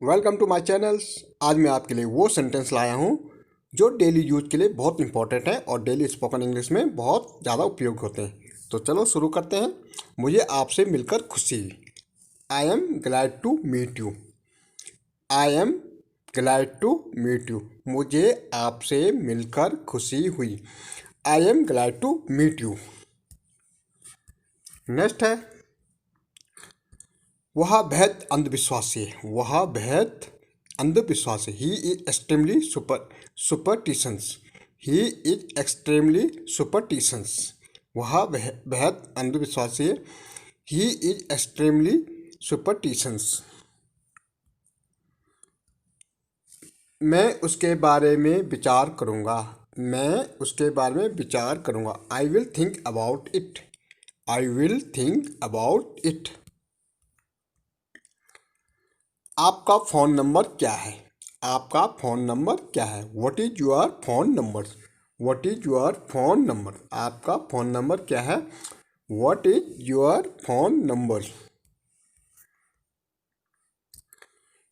Welcome to my channels. आज मैं आपके लिए वो सेंटेंस लाया हूँ जो डेली यूज के लिए बहुत इंपॉर्टेंट है और डेली स्पोकन इंग्लिश में बहुत ज़्यादा उपयोग होते हैं। तो चलो शुरू करते हैं। मुझे आपसे मिलकर खुशी हुई। I am glad to meet you. I am glad to meet you. मुझे आपसे मिलकर खुशी हुई। I am glad to meet you. Next है, वह बेहद अंधविश्वासी है। वह बेहद अंधविश्वासी। He is extremely superstitions. He is extremely superstitions. वह बेहद अंधविश्वासी है। He is extremely superstitions. मैं उसके बारे में विचार करूँगा। मैं उसके बारे में विचार करूँगा। I will think about it. I will think about it. आपका फ़ोन नंबर क्या है? आपका फ़ोन नंबर क्या है? What is your phone number? What is your phone number? आपका फ़ोन नंबर क्या है? What is your phone number?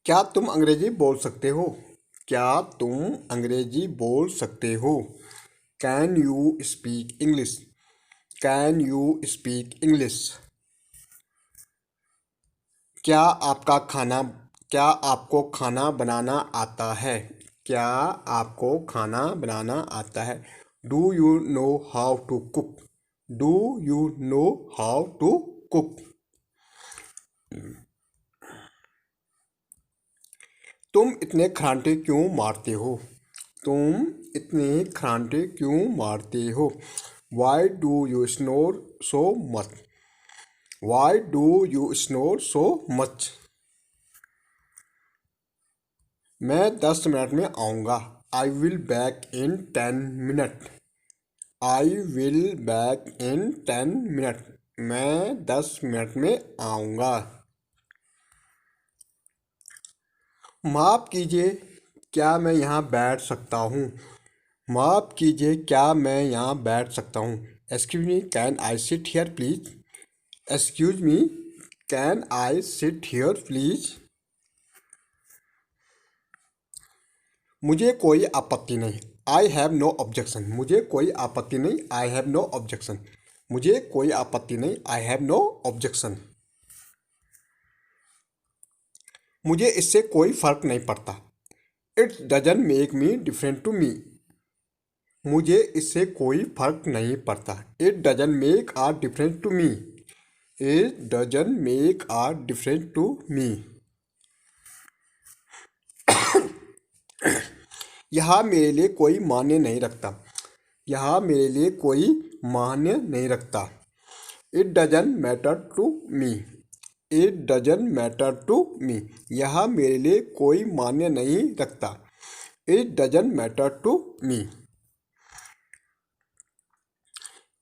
क्या तुम अंग्रेजी बोल सकते हो? क्या तुम अंग्रेजी बोल सकते हो? Can you speak English? Can you speak English? क्या आपका खाना क्या आपको खाना बनाना आता है? क्या आपको खाना बनाना आता है? Do you know how to cook? Do you know how to cook? तुम इतने खरांटे क्यों मारते हो? तुम इतने खरांटे क्यों मारते हो? Why do you snore so much? Why do you snore so much? मैं 10 मिनट में आऊँगा। I will back in 10 minute. I will back in 10 minute. मैं 10 मिनट में आऊँगा। माफ़ कीजिए, क्या मैं यहाँ बैठ सकता हूँ? माफ़ कीजिए, क्या मैं यहाँ बैठ सकता हूँ? Excuse me, can I sit here please? Excuse me, can I sit here please? मुझे कोई आपत्ति नहीं। I have no objection. मुझे कोई आपत्ति नहीं। I have no objection. मुझे कोई आपत्ति नहीं। I have no objection. मुझे इससे कोई फर्क नहीं पड़ता। It doesn't make me different to me. मुझे इससे कोई फर्क नहीं पड़ता। It doesn't make a difference to me. It doesn't make a difference to me. यह मेरे लिए कोई मान्य नहीं रखता। यह मेरे लिए कोई मान्य नहीं रखता। It doesn't matter to me. It doesn't matter to me. यह मेरे लिए कोई मान्य नहीं रखता। It doesn't matter to me.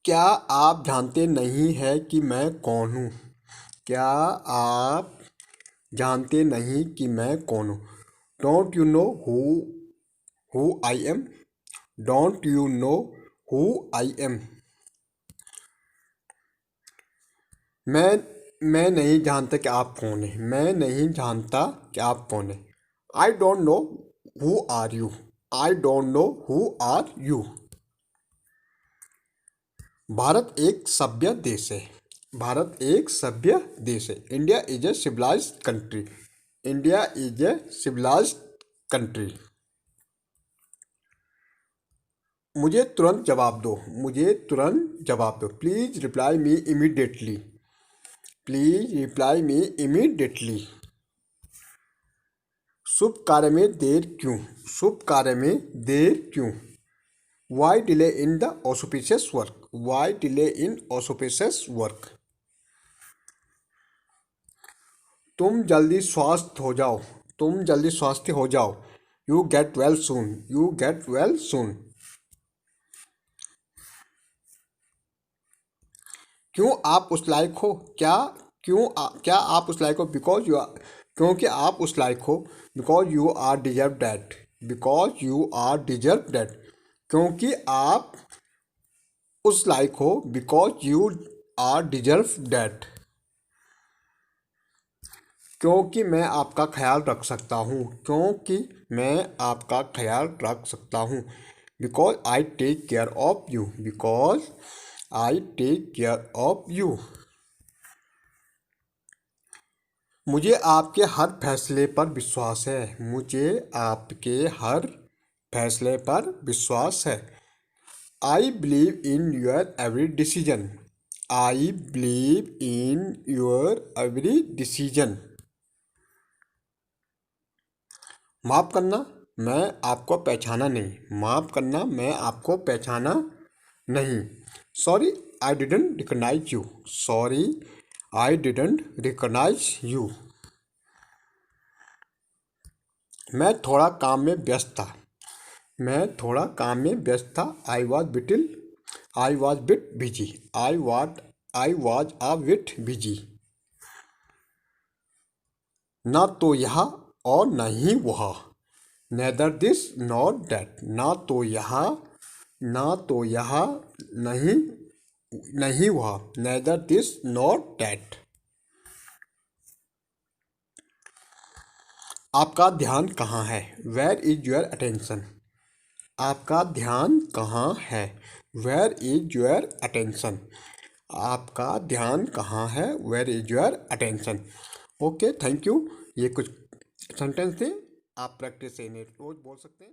क्या आप जानते नहीं हैं कि मैं कौन हूँ? क्या आप जानते नहीं कि मैं कौन हूँ? Don't you know who I am? Don't you know who I am? मैं नहीं जानता कि आप कौन हैं। मैं नहीं जानता कि आप कौन हैं। I don't know who are you? I don't know who are you? Bharat एक सभ्य देश है। भारत एक सभ्य देश है। India is a civilised country. India is a civilised country. मुझे तुरंत जवाब दो। मुझे तुरंत जवाब दो। Please reply me immediately. Please reply me immediately. शुभ कार्य में देर क्यों? शुभ कार्य में देर क्यों? Why delay in the auspicious work? Why delay in auspicious work? तुम जल्दी स्वस्थ हो जाओ। तुम जल्दी स्वस्थ हो जाओ। You get well soon. You get well soon. क्यों आप उस लायक हो? क्या आप उस लायक हो? Because you are. क्योंकि आप उस लायक हो। Because you are deserve that. Because you are deserve that. क्योंकि आप उस लायक हो। Because you are deserve that. क्योंकि मैं आपका ख्याल रख सकता हूँ, क्योंकि मैं आपका ख्याल रख सकता हूँ। Because I take care of you, because I take care of you. मुझे आपके हर फैसले पर विश्वास है, मुझे आपके हर फैसले पर विश्वास है। I believe in your every decision, I believe in your every decision. माफ़ करना, मैं आपको पहचाना नहीं, माफ़ करना, मैं आपको पहचाना नहीं। Sorry I didn't recognise you, sorry I didn't recognise you. मैं थोड़ा काम में व्यस्त था, मैं थोड़ा काम में व्यस्त था। I was bit busy, I was a bit busy. ना तो यह और न ही वह, नेदर दिस नॉट दैट। ना तो यह नहीं नहीं वह, नेदर दिस नॉट दैट। आपका ध्यान कहाँ है, वेयर इज योर अटेंशन। आपका ध्यान कहाँ है, वेयर इज योर अटेंशन। आपका ध्यान कहाँ है, where is your attention. Okay, thank you. ये कुछ सेंटेंस थे, आप प्रैक्टिस से इन्हें रोज बोल सकते हैं।